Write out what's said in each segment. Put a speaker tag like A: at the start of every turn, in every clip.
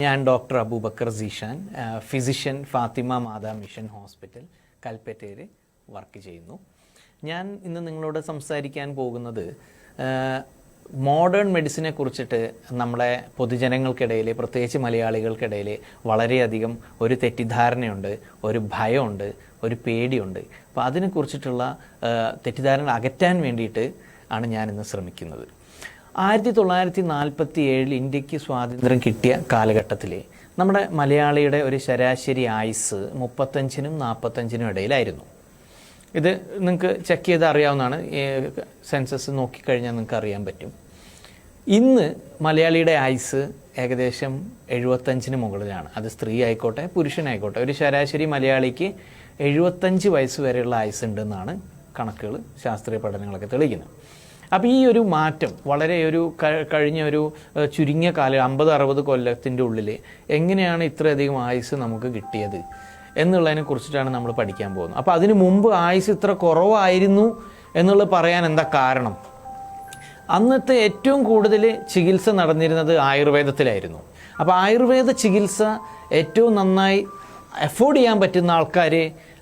A: ഞാൻ doctor Abubakar Zeeshan, physician, Fathima മാതാ mission hospital കൽപ്പറ്റയിൽ work ചെയ്യുന്നു. ഞാൻ ഇന്ന് നിങ്ങളോട് സംസാരിക്കാൻ പോകുന്നത് മോഡേൺ മെഡിസിനെ കുറിച്ചിട്ട് നമ്മളെ പൊതുജനങ്ങൾക്കിടയിൽ, പ്രത്യേകിച്ച് മലയാളികൾക്കിടയിൽ വളരെയധികം ഒരു തെറ്റിദ്ധാരണയുണ്ട്, ഒരു ഭയമുണ്ട്, ഒരു പേടിയുണ്ട്. അപ്പോൾ അതിനെക്കുറിച്ചിട്ടുള്ള തെറ്റിദ്ധാരണ അകറ്റാൻ വേണ്ടിയിട്ട് ആണ് ഞാനിന്ന് ശ്രമിക്കുന്നത്. 1947 ഇന്ത്യക്ക് സ്വാതന്ത്ര്യം കിട്ടിയ കാലഘട്ടത്തിൽ നമ്മുടെ മലയാളിയുടെ ഒരു ശരാശരി ആയുസ് 35-നും 45-നും ഇടയിലായിരുന്നു. ഇത് നിങ്ങൾക്ക് ചെക്ക് ചെയ്ത് അറിയാവുന്നതാണ്. സെൻസസ് നോക്കിക്കഴിഞ്ഞാൽ നിങ്ങൾക്ക് അറിയാൻ പറ്റും. ഇന്ന് മലയാളിയുടെ ആയുസ് ഏകദേശം 75-ന് മുകളിലാണ്. അത് സ്ത്രീ ആയിക്കോട്ടെ പുരുഷനായിക്കോട്ടെ, ഒരു ശരാശരി മലയാളിക്ക് 75 വയസ്സ് വരെയുള്ള ആയുസ് ഉണ്ടെന്നാണ് കണക്കുകൾ, ശാസ്ത്രീയ പഠനങ്ങളൊക്കെ തെളിയിക്കുന്നത്. അപ്പോൾ ഈ ഒരു മാറ്റം വളരെ കഴിഞ്ഞ ഒരു ചുരുങ്ങിയ കാലം 50-60 കൊല്ലത്തിൻ്റെ ഉള്ളിൽ എങ്ങനെയാണ് ഇത്രയധികം ആയുസ് നമുക്ക് കിട്ടിയത് എന്നുള്ളതിനെ കുറിച്ചിട്ടാണ് നമ്മൾ പഠിക്കാൻ പോകുന്നത്. അപ്പോൾ അതിനു മുമ്പ് ആയുസ് ഇത്ര കുറവായിരുന്നു എന്നുള്ളത് പറയാൻ എന്താ കാരണം? അന്നത്തെ ഏറ്റവും കൂടുതൽ ചികിത്സ നടന്നിരുന്നത് ആയുർവേദത്തിലായിരുന്നു. അപ്പോൾ ആയുർവേദ ചികിത്സ ഏറ്റവും നന്നായി അഫോർഡ് ചെയ്യാൻ പറ്റുന്ന ആൾക്കാർ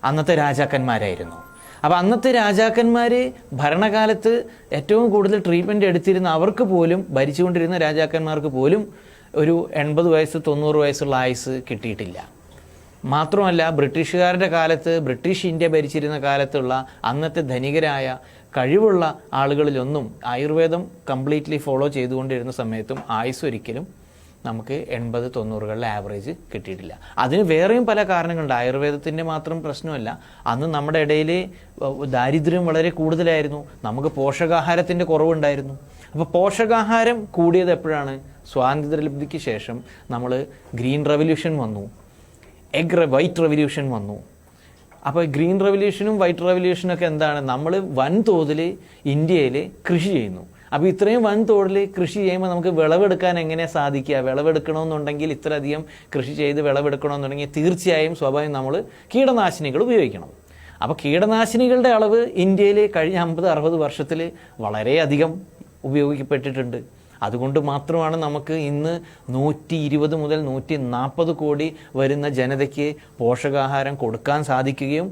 A: അന്നത്തെ രാജാക്കന്മാരായിരുന്നു. അപ്പോൾ അന്നത്തെ രാജാക്കന്മാർ ഭരണകാലത്ത് ഏറ്റവും കൂടുതൽ ട്രീറ്റ്മെൻറ്റ് എടുത്തിരുന്ന അവർക്ക് പോലും, ഭരിച്ചുകൊണ്ടിരുന്ന രാജാക്കന്മാർക്ക് പോലും ഒരു 80 വയസ്സ് 90 വയസ്സുള്ള ആയുസ് കിട്ടിയിട്ടില്ല. മാത്രമല്ല, ബ്രിട്ടീഷുകാരുടെ കാലത്ത്, ബ്രിട്ടീഷ് ഇന്ത്യ ഭരിച്ചിരുന്ന കാലത്തുള്ള അന്നത്തെ ധനികരായ കഴിവുള്ള ആളുകളിലൊന്നും ആയുർവേദം കംപ്ലീറ്റ്ലി ഫോളോ ചെയ്തുകൊണ്ടിരുന്ന സമയത്തും ആയുസ് ഒരിക്കലും നമുക്ക് 80-90കളിലെ ആവറേജ് കിട്ടിയിട്ടില്ല. അതിന് വേറെയും പല കാരണങ്ങളുണ്ട്. ആയുർവേദത്തിൻ്റെ മാത്രം പ്രശ്നമല്ല. അന്ന് നമ്മുടെ ഇടയിൽ ദാരിദ്ര്യം വളരെ കൂടുതലായിരുന്നു. നമുക്ക് പോഷകാഹാരത്തിൻ്റെ കുറവുണ്ടായിരുന്നു. അപ്പോൾ പോഷകാഹാരം കൂടിയത് എപ്പോഴാണ്? സ്വാതന്ത്ര്യലബ്ധിക്ക് ശേഷം നമ്മൾ ഗ്രീൻ റെവല്യൂഷൻ വന്നു, വൈറ്റ് റെവല്യൂഷൻ വന്നു. അപ്പോൾ ഗ്രീൻ റെവല്യൂഷനും വൈറ്റ് റെവല്യൂഷനൊക്കെ എന്താണ്? നമ്മൾ വൻതോതിൽ ഇന്ത്യയിൽ കൃഷി ചെയ്യുന്നു. അപ്പോൾ ഇത്രയും വൻതോതിൽ കൃഷി ചെയ്യുമ്പോൾ നമുക്ക് വിളവെടുക്കാൻ എങ്ങനെ സാധിക്കുക? വിളവെടുക്കണമെന്നുണ്ടെങ്കിൽ, ഇത്രയധികം കൃഷി ചെയ്ത് വിളവെടുക്കണമെന്നുണ്ടെങ്കിൽ തീർച്ചയായും സ്വാഭാവികം നമ്മൾ കീടനാശിനികൾ ഉപയോഗിക്കണം. അപ്പോൾ കീടനാശിനികളുടെ അളവ് ഇന്ത്യയിൽ കഴിഞ്ഞ 50-60 വർഷത്തിൽ വളരെയധികം ഉപയോഗിക്കപ്പെട്ടിട്ടുണ്ട്. അതുകൊണ്ട് മാത്രമാണ് നമുക്ക് ഇന്ന് 120 മുതൽ 140 കോടി വരുന്ന ജനതയ്ക്ക് പോഷകാഹാരം കൊടുക്കാൻ സാധിക്കുകയും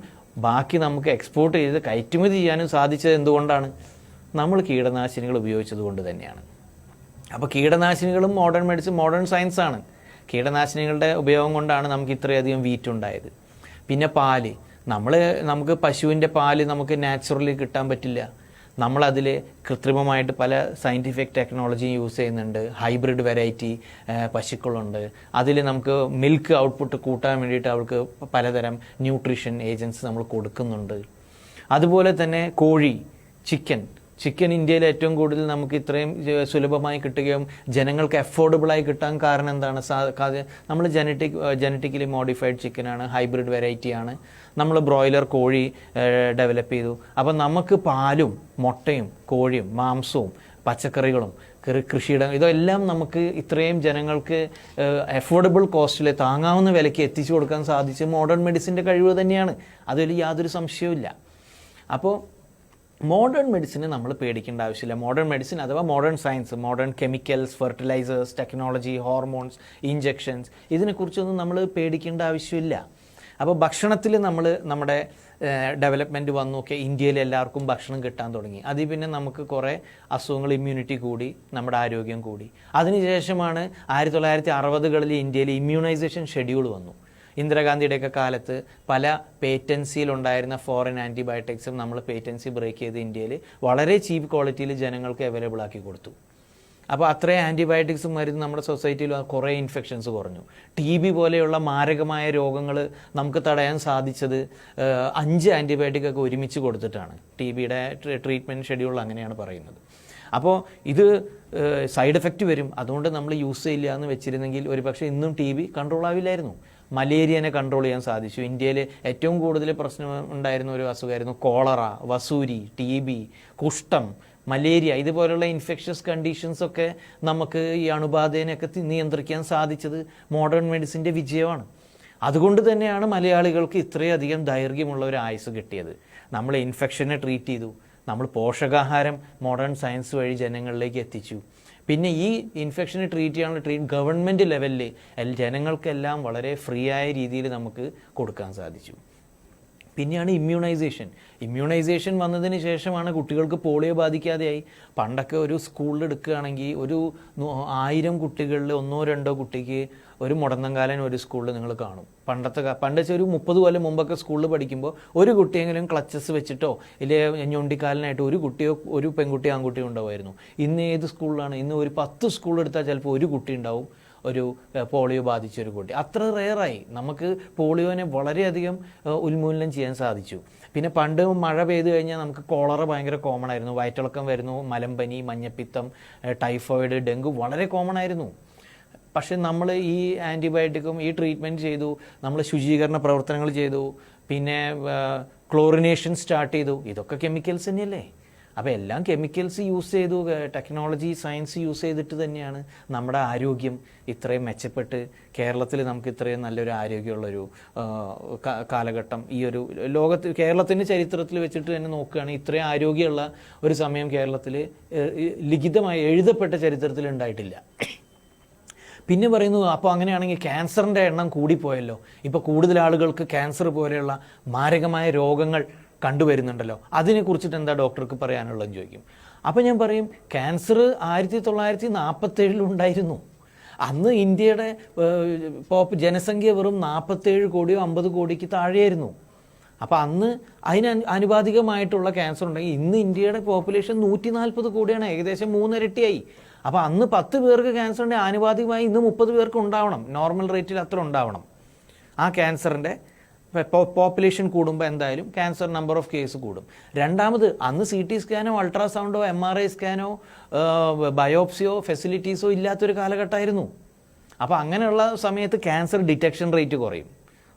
A: ബാക്കി നമുക്ക് എക്സ്പോർട്ട് ചെയ്ത് കയറ്റുമതി ചെയ്യാനും സാധിച്ചത് എന്തുകൊണ്ടാണ്? നമ്മൾ കീടനാശിനികൾ ഉപയോഗിച്ചത് കൊണ്ട് തന്നെയാണ്. അപ്പോൾ കീടനാശിനികളും മോഡേൺ മെഡിസിൻ, മോഡേൺ സയൻസാണ്. കീടനാശിനികളുടെ ഉപയോഗം കൊണ്ടാണ് നമുക്ക് ഇത്രയധികം വീറ്റ് ഉണ്ടായത്. പിന്നെ പാല്, നമുക്ക് പശുവിൻ്റെ പാല് നമുക്ക് നാച്ചുറലി കിട്ടാൻ പറ്റില്ല. നമ്മളതിൽ കൃത്രിമമായിട്ട് പല സയൻറ്റിഫിക് ടെക്നോളജി യൂസ് ചെയ്യുന്നുണ്ട്. ഹൈബ്രിഡ് വെറൈറ്റി പശുക്കളുണ്ട്. അതിൽ നമുക്ക് മിൽക്ക് ഔട്ട്പുട്ട് കൂട്ടാൻ വേണ്ടിയിട്ട് അവർക്ക് പലതരം ന്യൂട്രീഷൻ ഏജൻസ് നമ്മൾ കൊടുക്കുന്നുണ്ട്. അതുപോലെ തന്നെ കോഴി, ചിക്കൻ ഇന്ത്യയിൽ ഏറ്റവും കൂടുതൽ നമുക്ക് ഇത്രയും സുലഭമായി കിട്ടുകയും ജനങ്ങൾക്ക് അഫോർഡബിളായി കിട്ടാൻ കാരണം എന്താണ്? നമ്മൾ ജനറ്റിക്കലി മോഡിഫൈഡ് ചിക്കനാണ്, ഹൈബ്രിഡ് വെറൈറ്റിയാണ്. നമ്മൾ ബ്രോയിലർ കോഴി ഡെവലപ്പ് ചെയ്തു. അപ്പം നമുക്ക് പാലും മുട്ടയും കോഴിയും മാംസവും പച്ചക്കറികളും കൃഷിയിടം ഇതെല്ലാം നമുക്ക് ഇത്രയും ജനങ്ങൾക്ക് അഫോർഡബിൾ കോസ്റ്റിൽ താങ്ങാവുന്ന വിലയ്ക്ക് എത്തിച്ചു കൊടുക്കാൻ സാധിച്ച മോഡേൺ മെഡിസിൻ്റെ കഴിവ് തന്നെയാണ്. അതിൽ യാതൊരു സംശയവുമില്ല. അപ്പോൾ മോഡേൺ മെഡിസിനെ നമ്മൾ പേടിക്കേണ്ട ആവശ്യമില്ല. മോഡേൺ മെഡിസിൻ അഥവാ modern science, modern chemicals, fertilisers, technology, hormones, injections, ഇതിനെക്കുറിച്ചൊന്നും നമ്മൾ പേടിക്കേണ്ട ആവശ്യമില്ല. അപ്പോൾ ഭക്ഷണത്തിൽ നമ്മുടെ ഡെവലപ്മെൻറ്റ് വന്നു. ഇന്ത്യയിൽ എല്ലാവർക്കും ഭക്ഷണം കിട്ടാൻ തുടങ്ങി. അതിൽ പിന്നെ നമുക്ക് കുറേ അസുഖങ്ങൾ, ഇമ്മ്യൂണിറ്റി കൂടി, നമ്മുടെ ആരോഗ്യം കൂടി. അതിനുശേഷമാണ് 1960കളിൽ ഇന്ത്യയിൽ ഇമ്മ്യൂണൈസേഷൻ ഷെഡ്യൂൾ വന്നു. ഇന്ദിരാഗാന്ധിയുടെയൊക്കെ കാലത്ത് പല പേറ്റൻസിയിലുണ്ടായിരുന്ന ഫോറിൻ ആൻറ്റിബയോട്ടിക്സും നമ്മൾ പേറ്റൻസി ബ്രേക്ക് ചെയ്ത് ഇന്ത്യയിൽ വളരെ ചീപ്പ് ക്വാളിറ്റിയിൽ ജനങ്ങൾക്ക് അവൈലബിൾ ആക്കി കൊടുത്തു. അപ്പോൾ അത്രയും ആൻറ്റിബയോട്ടിക്സും മരുന്ന് നമ്മുടെ സൊസൈറ്റിയിൽ കുറേ ഇൻഫെക്ഷൻസ് കുറഞ്ഞു. TB പോലെയുള്ള മാരകമായ രോഗങ്ങൾ നമുക്ക് തടയാൻ സാധിച്ചത് 5 ആൻറ്റിബയോട്ടിക്കൊക്കെ ഒരുമിച്ച് കൊടുത്തിട്ടാണ്. TBയുടെ ട്രീറ്റ്മെൻറ്റ് ഷെഡ്യൂൾ അങ്ങനെയാണ് പറയുന്നത്. അപ്പോൾ ഇത് സൈഡ് എഫക്റ്റ് വരും, അതുകൊണ്ട് നമ്മൾ യൂസ് ചെയ്യില്ല എന്ന് വെച്ചിരുന്നെങ്കിൽ ഒരുപക്ഷെ ഇന്നും TB കൺട്രോൾ ആവില്ലായിരുന്നു. മലേറിയനെ കൺട്രോൾ ചെയ്യാൻ സാധിച്ചു. ഇന്ത്യയിൽ ഏറ്റവും കൂടുതൽ പ്രശ്നം ഉണ്ടായിരുന്ന ഒരു അസുഖമായിരുന്നു കോളറ, വസൂരി, TB, കുഷ്ഠം, മലേറിയ. ഇതുപോലുള്ള ഇൻഫെക്ഷ്യസ് കണ്ടീഷൻസൊക്കെ നമുക്ക് ഈ അണുബാധേനെയൊക്കെ നിയന്ത്രിക്കാൻ സാധിച്ചത് മോഡേൺ മെഡിസിൻ്റെ വിജയമാണ്. അതുകൊണ്ട് തന്നെയാണ് മലയാളികൾക്ക് ഇത്രയധികം ദൈർഘ്യമുള്ള ഒരു ആയുസ് കിട്ടിയത്. നമ്മൾ ഇൻഫെക്ഷനെ ട്രീറ്റ് ചെയ്തു, നമ്മൾ പോഷകാഹാരം മോഡേൺ സയൻസ് വഴി ജനങ്ങളിലേക്ക് എത്തിച്ചു. പിന്നെ ഈ ഇൻഫെക്ഷനെ ട്രീറ്റ് ചെയ്യാനുള്ള ഗവൺമെൻറ് ലെവലിൽ ജനങ്ങൾക്കെല്ലാം വളരെ ഫ്രീ ആയ രീതിയിൽ നമുക്ക് കൊടുക്കാൻ സാധിച്ചു. പിന്നെയാണ് ഇമ്മ്യൂണൈസേഷൻ വന്നതിന് ശേഷമാണ് കുട്ടികൾക്ക് പോളിയോ ബാധിക്കാതെയായി. പണ്ടൊക്കെ ഒരു സ്കൂളിൽ എടുക്കുകയാണെങ്കിൽ ഒരു 1000 കുട്ടികളിൽ 1-2 കുട്ടിക്ക് ഒരു മുടന്തങ്കാലൻ ഒരു സ്കൂളിൽ നിങ്ങൾ കാണും. പണ്ട് വെച്ചാൽ ഒരു 30 കൊല്ലം മുമ്പൊക്കെ സ്കൂളിൽ പഠിക്കുമ്പോൾ ഒരു കുട്ടിയെങ്കിലും ക്ലച്ചസ് വെച്ചിട്ടോ ഇല്ലേ ഞൊണ്ടിക്കാലനായിട്ട് ഒരു കുട്ടിയോ ഒരു പെൺകുട്ടിയോ ആൺകുട്ടിയോ ഉണ്ടാവുമായിരുന്നു. ഇന്ന് ഏത് സ്കൂളിലാണ്? ഇന്ന് ഒരു 10 സ്കൂൾ എടുത്താൽ ചിലപ്പോൾ ഒരു കുട്ടി ഉണ്ടാവും ഒരു പോളിയോ ബാധിച്ചൊരു കുട്ടി. അത്ര റെയറായി. നമുക്ക് പോളിയോനെ വളരെയധികം ഉന്മൂലനം ചെയ്യാൻ സാധിച്ചു. പിന്നെ പണ്ട് മഴ പെയ്തു കഴിഞ്ഞാൽ നമുക്ക് കോളറ ഭയങ്കര കോമൺ ആയിരുന്നു. വയറ്റിളക്കം വരുന്നു, മലമ്പനി, മഞ്ഞപ്പിത്തം, ടൈഫോയിഡ്, ഡെങ്കു വളരെ കോമൺ ആയിരുന്നു. പക്ഷെ നമ്മൾ ഈ ആൻറ്റിബയോട്ടിക്കും ഈ ട്രീറ്റ്മെൻറ്റ് ചെയ്തു, നമ്മൾ ശുചീകരണ പ്രവർത്തനങ്ങൾ ചെയ്തു, പിന്നെ ക്ലോറിനേഷൻ സ്റ്റാർട്ട് ചെയ്തു. ഇതൊക്കെ കെമിക്കൽസ് തന്നെയല്ലേ? അപ്പോൾ എല്ലാം കെമിക്കൽസ് യൂസ് ചെയ്തു, ടെക്നോളജി സയൻസ് യൂസ് ചെയ്തിട്ട് തന്നെയാണ് നമ്മുടെ ആരോഗ്യം ഇത്രയും മെച്ചപ്പെട്ട് കേരളത്തിൽ നമുക്ക് ഇത്രയും നല്ലൊരു ആരോഗ്യമുള്ളൊരു കാലഘട്ടം ഈ ഒരു കേരളത്തിൻ്റെ ചരിത്രത്തിൽ വെച്ചിട്ട് തന്നെ നോക്കുകയാണെങ്കിൽ ഇത്രയും ആരോഗ്യമുള്ള ഒരു സമയം കേരളത്തിൽ ലിഖിതമായി എഴുതപ്പെട്ട ചരിത്രത്തിൽ ഉണ്ടായിട്ടില്ല. പിന്നെ പറയുന്നു അപ്പോൾ അങ്ങനെയാണെങ്കിൽ ക്യാൻസറിൻ്റെ എണ്ണം കൂടിപ്പോയല്ലോ, ഇപ്പോൾ കൂടുതൽ ആളുകൾക്ക് ക്യാൻസർ പോലെയുള്ള മാരകമായ രോഗങ്ങൾ കണ്ടുവരുന്നുണ്ടല്ലോ, അതിനെക്കുറിച്ചിട്ട് എന്താ ഡോക്ടർക്ക് പറയാനുള്ളതെന്ന് ചോദിക്കും. അപ്പോൾ ഞാൻ പറയും ക്യാൻസർ 1947 ഉണ്ടായിരുന്നു. അന്ന് ഇന്ത്യയുടെ ജനസംഖ്യ വെറും 47 കോടിയോ 50 കോടിക്ക് താഴെയായിരുന്നു. അപ്പോൾ അന്ന് അതിന് ആനുപാതികമായിട്ടുള്ള ക്യാൻസർ ഉണ്ടെങ്കിൽ ഇന്ന് ഇന്ത്യയുടെ പോപ്പുലേഷൻ 140 കോടിയാണ്, ഏകദേശം 3 ഇരട്ടിയായി. അപ്പോൾ അന്ന് 10 പേർക്ക് ക്യാൻസർ ഉണ്ടെങ്കിൽ ആനുപാതികമായി ഇന്ന് 30 പേർക്ക് ഉണ്ടാവണം, നോർമൽ റേറ്റിൽ അത്ര ഉണ്ടാവണം. ആ ക്യാൻസറിൻ്റെ പോപ്പുലേഷൻ കൂടുമ്പോൾ എന്തായാലും ക്യാൻസർ നമ്പർ ഓഫ് കേസ് കൂടും. രണ്ടാമത് അന്ന് CT സ്കാനോ അൾട്രാസൗണ്ടോ MRI സ്കാനോ ബയോപ്സിയോ ഫെസിലിറ്റീസോ ഇല്ലാത്തൊരു കാലഘട്ടമായിരുന്നു. അപ്പോൾ അങ്ങനെയുള്ള സമയത്ത് ക്യാൻസർ ഡിറ്റക്ഷൻ റേറ്റ് കുറയും.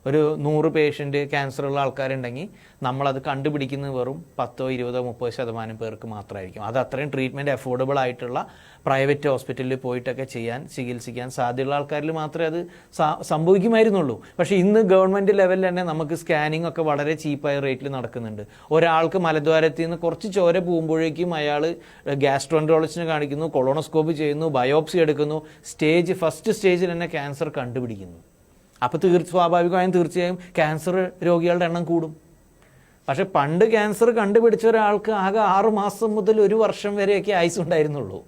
A: ഒരു 100 പേഷ്യൻ്റ് ക്യാൻസറുള്ള ആൾക്കാരുണ്ടെങ്കിൽ നമ്മളത് കണ്ടുപിടിക്കുന്നത് വെറും 10, 20, 30% പേർക്ക് മാത്രമായിരിക്കും. അത് അത്രയും ട്രീറ്റ്മെൻറ്റ് അഫോർഡബിൾ ആയിട്ടുള്ള പ്രൈവറ്റ് ഹോസ്പിറ്റലിൽ പോയിട്ടൊക്കെ ചികിത്സിക്കാൻ സാധ്യതയുള്ള ആൾക്കാരിൽ മാത്രമേ അത് സംഭവിക്കുമായിരുന്നുള്ളൂ. പക്ഷേ ഇന്ന് ഗവൺമെൻറ് ലെവലിൽ തന്നെ നമുക്ക് സ്കാനിങ് ഒക്കെ വളരെ ചീപ്പായ റേറ്റിൽ നടക്കുന്നുണ്ട്. ഒരാൾക്ക് മലദ്വാരത്തിൽ നിന്ന് കുറച്ച് ചോര പോകുമ്പോഴേക്കും അയാൾ ഗ്യാസ്ട്രോൻട്രോളജിസ്റ്റിനെ കാണിക്കുന്നു, കൊളോണോസ്കോപ്പി ചെയ്യുന്നു, ബയോപ്സി എടുക്കുന്നു, ഫസ്റ്റ് സ്റ്റേജിൽ തന്നെ ക്യാൻസർ കണ്ടുപിടിക്കുന്നു. അപ്പോൾ സ്വാഭാവികമായും തീർച്ചയായും ക്യാൻസർ രോഗികളുടെ എണ്ണം കൂടും. പക്ഷെ പണ്ട് ക്യാൻസർ കണ്ടുപിടിച്ച ഒരാൾക്ക് ആകെ 6 മാസം മുതൽ 1 വർഷം വരെയൊക്കെ ആയുസ് ഉണ്ടായിരുന്നുള്ളൂ.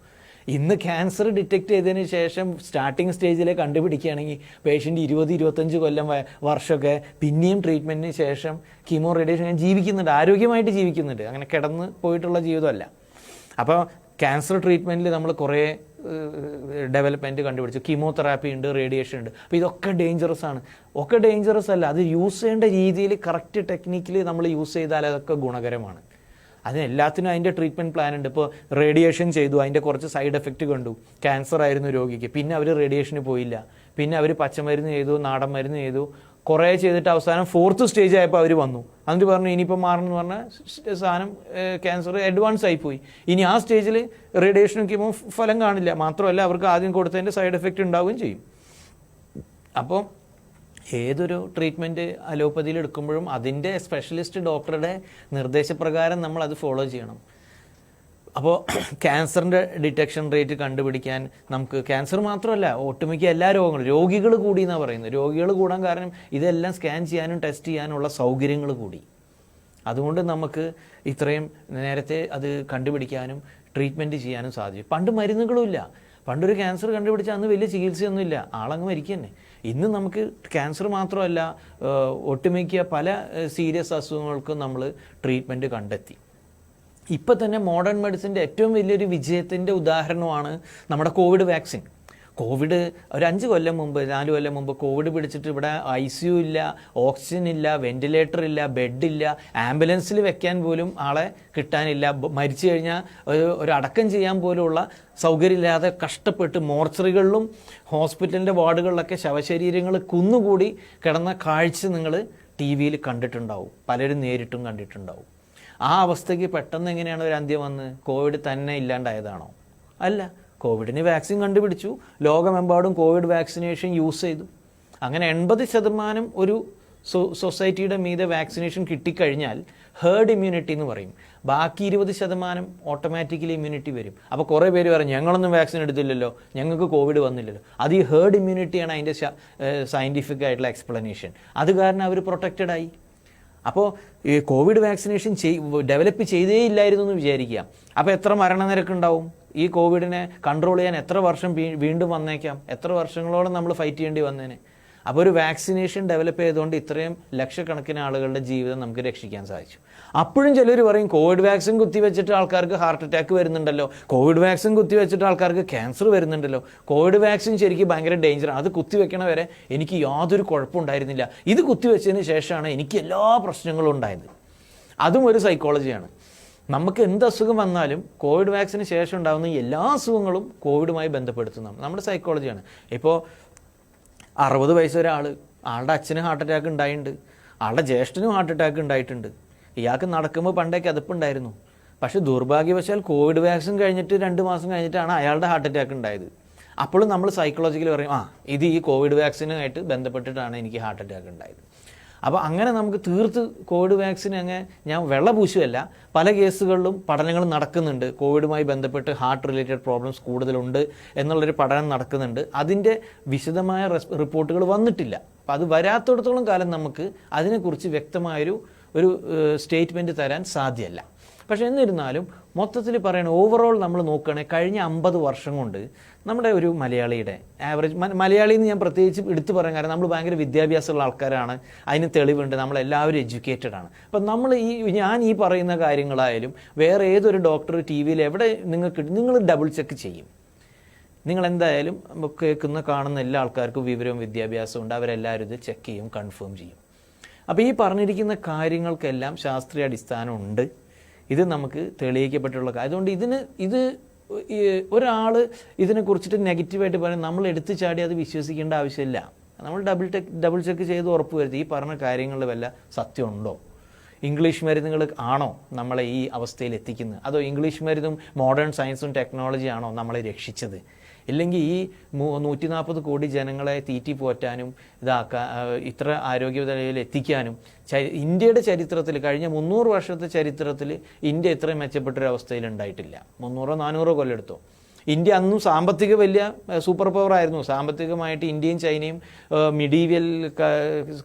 A: ഇന്ന് ക്യാൻസർ ഡിറ്റക്ട് ചെയ്തതിന് ശേഷം സ്റ്റാർട്ടിങ് സ്റ്റേജിലെ കണ്ടുപിടിക്കുകയാണെങ്കിൽ പേഷ്യൻ്റ് 20-25 കൊല്ലം വർഷമൊക്കെ പിന്നെയും ട്രീറ്റ്മെൻറ്റിന് ശേഷം കീമോ റേഡിയേഷൻ ജീവിക്കുന്നുണ്ട്, ആരോഗ്യമായിട്ട് ജീവിക്കുന്നുണ്ട്. അങ്ങനെ കിടന്ന് പോയിട്ടുള്ള ജീവിതമല്ല. അപ്പോൾ ക്യാൻസർ ട്രീറ്റ്മെൻറ്റിൽ നമ്മൾ കുറേ ഡെവലപ്മെൻറ്റ് കണ്ടുപിടിച്ചു. കീമോതെറാപ്പി ഉണ്ട്, റേഡിയേഷൻ ഉണ്ട്. അപ്പോൾ ഇതൊക്കെ ഡേഞ്ചറസ് ആണ്. ഒക്കെ ഡേഞ്ചറസ് അല്ല, അത് യൂസ് ചെയ്യേണ്ട രീതിയിൽ കറക്റ്റ് ടെക്നിക്കിൽ നമ്മൾ യൂസ് ചെയ്താൽ അതൊക്കെ ഗുണകരമാണ്. അതിനെല്ലാത്തിനും അതിൻ്റെ ട്രീറ്റ്മെൻറ്റ് പ്ലാൻ ഉണ്ട്. ഇപ്പോൾ റേഡിയേഷൻ ചെയ്തു, അതിൻ്റെ കുറച്ച് സൈഡ് എഫക്റ്റ് കണ്ടു, ക്യാൻസർ ആയിരുന്നു രോഗിക്ക്, പിന്നെ അവർ റേഡിയേഷന് പോയില്ല, പിന്നെ അവർ പച്ചമരുന്ന് ചെയ്തു, നാടൻ മരുന്ന് ചെയ്തു, കുറേ ചെയ്തിട്ട് അവസാനം 4th സ്റ്റേജ് ആയപ്പോൾ അവർ വന്നു. എന്നിട്ട് പറഞ്ഞു ഇനിയിപ്പോൾ മാറണമെന്ന് പറഞ്ഞാൽ സാധനം ക്യാൻസർ അഡ്വാൻസ് ആയിപ്പോയി, ഇനി ആ സ്റ്റേജിൽ റേഡിയേഷൻ നോക്കിയപ്പോൾ ഫലം കാണില്ല. മാത്രമല്ല അവർക്ക് ആദ്യം കൊടുത്തതിൻ്റെ സൈഡ് എഫക്റ്റ് ഉണ്ടാവുകയും ചെയ്യും. അപ്പോൾ ഏതൊരു ട്രീറ്റ്മെൻറ്റ് അലോപ്പതിയിൽ എടുക്കുമ്പോഴും അതിൻ്റെ സ്പെഷ്യലിസ്റ്റ് ഡോക്ടറുടെ നിർദ്ദേശപ്രകാരം നമ്മൾ അത് ഫോളോ ചെയ്യണം. അപ്പോൾ ക്യാൻസറിൻ്റെ ഡിറ്റക്ഷൻ റേറ്റ് കണ്ടുപിടിക്കാൻ നമുക്ക് ക്യാൻസർ മാത്രമല്ല ഒട്ടുമിക്ക എല്ലാ രോഗികൾ കൂടി എന്നാണ് പറയുന്നത്. രോഗികൾ കൂടാൻ കാരണം ഇതെല്ലാം സ്കാൻ ചെയ്യാനും ടെസ്റ്റ് ചെയ്യാനുള്ള സൗകര്യങ്ങൾ കൂടി. അതുകൊണ്ട് നമുക്ക് ഇത്രയും നേരത്തെ അത് കണ്ടുപിടിക്കാനും ട്രീറ്റ്മെൻറ്റ് ചെയ്യാനും സാധിക്കും. പണ്ട് മരുന്നുകളും ഇല്ല. പണ്ടൊരു ക്യാൻസർ കണ്ടുപിടിച്ചാൽ അന്ന് വലിയ ചികിത്സയൊന്നുമില്ല, ആളങ്ങ് മരിക്കുക തന്നെ. ഇന്ന് നമുക്ക് ക്യാൻസർ മാത്രമല്ല ഒട്ടുമിക്ക പല സീരിയസ് അസുഖങ്ങൾക്കും നമ്മൾ ട്രീറ്റ്മെൻറ്റ് കണ്ടെത്തി. ഇപ്പം തന്നെ മോഡേൺ മെഡിസിൻ്റെ ഏറ്റവും വലിയൊരു വിജയത്തിൻ്റെ ഉദാഹരണമാണ് നമ്മുടെ കോവിഡ് വാക്സിൻ. കോവിഡ് ഒരു 5 കൊല്ലം മുമ്പ് 4 കൊല്ലം മുമ്പ് കോവിഡ് പിടിച്ചിട്ട് ഇവിടെ ICU ഇല്ല, ഓക്സിജൻ ഇല്ല, വെന്റിലേറ്റർ ഇല്ല, ബെഡില്ല, ആംബുലൻസിൽ വെക്കാൻ പോലും ആളെ കിട്ടാനില്ല, മരിച്ചു കഴിഞ്ഞാൽ ഒരു അടക്കം ചെയ്യാൻ പോലുള്ള സൗകര്യമില്ലാതെ കഷ്ടപ്പെട്ട് മോർച്ചറികളിലും ഹോസ്പിറ്റലിൻ്റെ വാർഡുകളിലൊക്കെ ശവശരീരങ്ങൾ കുന്നുകൂടി കിടന്ന കാഴ്ച നിങ്ങൾ TV-യിൽ കണ്ടിട്ടുണ്ടാവും, പലരും നേരിട്ടും കണ്ടിട്ടുണ്ടാവും. ആ അവസ്ഥയ്ക്ക് പെട്ടെന്ന് എങ്ങനെയാണ് ഒരു അന്ത്യം വന്ന്? കോവിഡ് തന്നെ ഇല്ലാണ്ടായതാണോ? അല്ല, കോവിഡിന് വാക്സിൻ കണ്ടുപിടിച്ചു, ലോകമെമ്പാടും കോവിഡ് വാക്സിനേഷൻ യൂസ് ചെയ്തു. അങ്ങനെ 80% ഒരു സൊസൈറ്റിയുടെ മീതെ വാക്സിനേഷൻ കിട്ടിക്കഴിഞ്ഞാൽ ഹേർഡ് ഇമ്മ്യൂണിറ്റി എന്ന് പറയും. ബാക്കി 20% ഓട്ടോമാറ്റിക്കലി ഇമ്മ്യൂണിറ്റി വരും. അപ്പോൾ കുറേ പേര് പറയും ഞങ്ങളൊന്നും വാക്സിൻ എടുത്തില്ലല്ലോ, ഞങ്ങൾക്ക് കോവിഡ് വന്നില്ലല്ലോ. അത് ഈ ഹേർഡ് ഇമ്മ്യൂണിറ്റിയാണ് അതിൻ്റെ സയൻറ്റിഫിക് ആയിട്ടുള്ള എക്സ്പ്ലനേഷൻ. അത് കാരണം അവർ പ്രൊട്ടക്റ്റഡ് ആയി. അപ്പോൾ ഈ കോവിഡ് വാക്സിനേഷൻ ഡെവലപ്പ് ചെയ്തേ ഇല്ലായിരുന്നു എന്ന് വിചാരിക്കുക. അപ്പോൾ എത്ര മരണനിരക്ക് ഉണ്ടാവും? ഈ കോവിഡിനെ കൺട്രോൾ ചെയ്യാൻ എത്ര വർഷം വീണ്ടും വന്നേക്കാം, എത്ര വർഷങ്ങളോളം നമ്മൾ ഫൈറ്റ് ചെയ്യേണ്ടി വന്നേനെ. അപ്പോൾ ഒരു വാക്സിനേഷൻ ഡെവലപ്പ് ചെയ്തുകൊണ്ട് ഇത്രയും ലക്ഷക്കണക്കിന് ആളുകളുടെ ജീവിതം നമുക്ക് രക്ഷിക്കാൻ സാധിച്ചു. അപ്പോഴും ചിലർ പറയും കോവിഡ് വാക്സിൻ കുത്തിവെച്ചിട്ട് ആൾക്കാർക്ക് ഹാർട്ട് അറ്റാക്ക് വരുന്നുണ്ടല്ലോ, കോവിഡ് വാക്സിൻ കുത്തിവെച്ചിട്ട് ആൾക്കാർക്ക് ക്യാൻസർ വരുന്നുണ്ടല്ലോ, കോവിഡ് വാക്സിൻ ശരിക്കും ഭയങ്കര ഡേഞ്ചറാണ്, അത് കുത്തിവെക്കണ വരെ എനിക്ക് യാതൊരു കുഴപ്പമുണ്ടായിരുന്നില്ല, ഇത് കുത്തിവെച്ചതിന് ശേഷമാണ് എനിക്ക് എല്ലാ പ്രശ്നങ്ങളും ഉണ്ടായത്. അതും ഒരു സൈക്കോളജിയാണ്. നമുക്ക് എന്ത് അസുഖം വന്നാലും കോവിഡ് വാക്സിന് ശേഷം ഉണ്ടാകുന്ന എല്ലാ അസുഖങ്ങളും കോവിഡുമായി ബന്ധപ്പെടുത്തുന്നതാണ് നമ്മുടെ സൈക്കോളജിയാണ്. ഇപ്പോൾ 60 വയസ്സ് ഒരാൾ, ആളുടെ അച്ഛന് ഹാർട്ട് അറ്റാക്ക് ഉണ്ടായിട്ടുണ്ട്, ആളുടെ ജ്യേഷ്ഠനും ഹാർട്ട് അറ്റാക്ക് ഉണ്ടായിട്ടുണ്ട്, ഇയാൾക്ക് നടക്കുമ്പോൾ പണ്ടേ കിതപ്പുണ്ടായിരുന്നു. പക്ഷേ ദുർഭാഗ്യവശാൽ കോവിഡ് വാക്സിൻ കഴിഞ്ഞിട്ട് 2 മാസം കഴിഞ്ഞിട്ടാണ് അയാളുടെ ഹാർട്ട് അറ്റാക്ക് ഉണ്ടായത്. അപ്പോഴും നമ്മൾ സൈക്കോളജിക്കലി പറയും ഇത് ഈ കോവിഡ് വാക്സിനുമായിട്ട് ബന്ധപ്പെട്ടിട്ടാണ് എനിക്ക് ഹാർട്ട് അറ്റാക്ക് ഉണ്ടായത്. അപ്പോൾ അങ്ങനെ നമുക്ക് തീർത്ത് കോവിഡ് വാക്സിൻ ഞാൻ വെള്ളപൂശുമല്ല, പല കേസുകളിലും പഠനങ്ങൾ നടക്കുന്നുണ്ട്, കോവിഡുമായി ബന്ധപ്പെട്ട് ഹാർട്ട് റിലേറ്റഡ് പ്രോബ്ലംസ് കൂടുതലുണ്ട് എന്നുള്ളൊരു പഠനം നടക്കുന്നുണ്ട്. അതിൻ്റെ വിശദമായ റിപ്പോർട്ടുകൾ വന്നിട്ടില്ല. അപ്പോൾ അത് വരാത്തിടത്തോളം കാലം നമുക്ക് അതിനെക്കുറിച്ച് വ്യക്തമായൊരു സ്റ്റേറ്റ്മെൻറ്റ് തരാൻ സാധ്യമല്ല. പക്ഷേ എന്നിരുന്നാലും മൊത്തത്തിൽ പറയണ ഓവറോൾ നമ്മൾ നോക്കുകയാണെങ്കിൽ കഴിഞ്ഞ 50 വർഷം കൊണ്ട് നമ്മുടെ ഒരു മലയാളിയുടെ ആവറേജ്, മലയാളി എന്ന് ഞാൻ പ്രത്യേകിച്ച് എടുത്തു പറയാൻ കാരണം നമ്മൾ ഭയങ്കര വിദ്യാഭ്യാസമുള്ള ആൾക്കാരാണ്, അതിന് തെളിവുണ്ട്, നമ്മളെല്ലാവരും എഡ്യൂക്കേറ്റഡ് ആണ്. അപ്പം ഞാൻ ഈ പറയുന്ന കാര്യങ്ങളായാലും വേറെ ഏതൊരു ഡോക്ടർ TV-യിൽ എവിടെ നിങ്ങൾ ഡബിൾ ചെക്ക് ചെയ്യും. നിങ്ങൾ എന്തായാലും കേൾക്കുന്ന കാണുന്ന എല്ലാ ആൾക്കാർക്കും വിവരവും വിദ്യാഭ്യാസവും ഉണ്ട്, അവരെല്ലാവരും ഇത് ചെക്ക് ചെയ്യും, കൺഫേം ചെയ്യും. അപ്പോൾ ഈ പറഞ്ഞിരിക്കുന്ന കാര്യങ്ങൾക്കെല്ലാം ശാസ്ത്രീയ അടിസ്ഥാനമുണ്ട്, ഇത് നമുക്ക് തെളിയിക്കപ്പെട്ടുള്ള കാര്യം. അതുകൊണ്ട് ഒരാൾ ഇതിനെക്കുറിച്ചിട്ട് നെഗറ്റീവായിട്ട് പറയാൻ നമ്മൾ എടുത്തു ചാടി അത് വിശ്വസിക്കേണ്ട ആവശ്യമില്ല. നമ്മൾ ഡബിൾ ചെക്ക് ചെയ്ത് ഉറപ്പ് വരുത്തി ഈ പറഞ്ഞ കാര്യങ്ങളിൽ വല്ല സത്യമുണ്ടോ, ഇംഗ്ലീഷ് മരുന്നുകൾ ആണോ നമ്മളെ ഈ അവസ്ഥയിൽ എത്തിക്കുന്നത്, അതോ ഇംഗ്ലീഷ് മരുന്നും മോഡേൺ സയൻസും ടെക്നോളജി ആണോ നമ്മളെ രക്ഷിച്ചത്? ഇല്ലെങ്കിൽ ഈ 140 കോടി ജനങ്ങളെ തീറ്റി പോറ്റാനും ഇത്ര ആരോഗ്യനിലയിൽ എത്തിക്കാനും ഇന്ത്യയുടെ ചരിത്രത്തിൽ കഴിഞ്ഞ 300 വർഷത്തെ ചരിത്രത്തിൽ ഇന്ത്യ ഇത്രയും മെച്ചപ്പെട്ടൊരവസ്ഥയിൽ ഉണ്ടായിട്ടില്ല. 300-400 കൊല്ലം എടുത്തോ. ഇന്ത്യ അന്നും സാമ്പത്തിക വലിയ സൂപ്പർ പവർ ആയിരുന്നു. സാമ്പത്തികമായിട്ട് ഇന്ത്യയും ചൈനയും മിഡീവിയൽ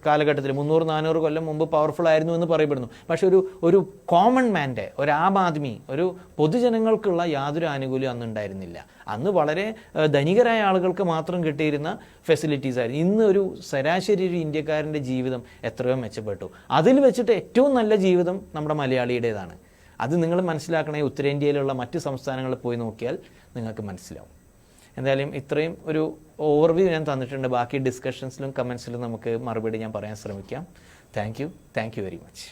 A: കാലഘട്ടത്തിൽ 300-400 കൊല്ലം മുമ്പ് പവർഫുൾ ആയിരുന്നു എന്ന് പറയപ്പെടുന്നു. പക്ഷെ ഒരു കോമൺ മാൻ്റെ, ഒരു ആം ആദ്മി, ഒരു പൊതുജനങ്ങൾക്കുള്ള യാതൊരു ആനുകൂല്യം അന്ന് ഉണ്ടായിരുന്നില്ല. അന്ന് വളരെ ധനികരായ ആളുകൾക്ക് മാത്രം കിട്ടിയിരുന്ന ഫെസിലിറ്റീസ് ആയിരുന്നു. ഇന്ന് ഒരു ശരാശരി ഒരു ഇന്ത്യക്കാരൻ്റെ ജീവിതം എത്രയോ മെച്ചപ്പെട്ടു. അതിൽ വെച്ചിട്ട് ഏറ്റവും നല്ല ജീവിതം നമ്മുടെ മലയാളിയുടേതാണ്. അത് നിങ്ങൾ മനസ്സിലാക്കണേ. ഉത്തരേന്ത്യയിലുള്ള മറ്റ് സംസ്ഥാനങ്ങളിൽ പോയി നോക്കിയാൽ നിങ്ങൾക്ക് മനസ്സിലാവും. എന്തായാലും ഇത്രയും ഒരു ഓവർവ്യൂ ഞാൻ തന്നിട്ടുണ്ട്. ബാക്കി ഡിസ്കഷൻസിലും കമൻസിലും നമുക്ക് മറുപടി ഞാൻ പറയാൻ ശ്രമിക്കാം. Thank you very much.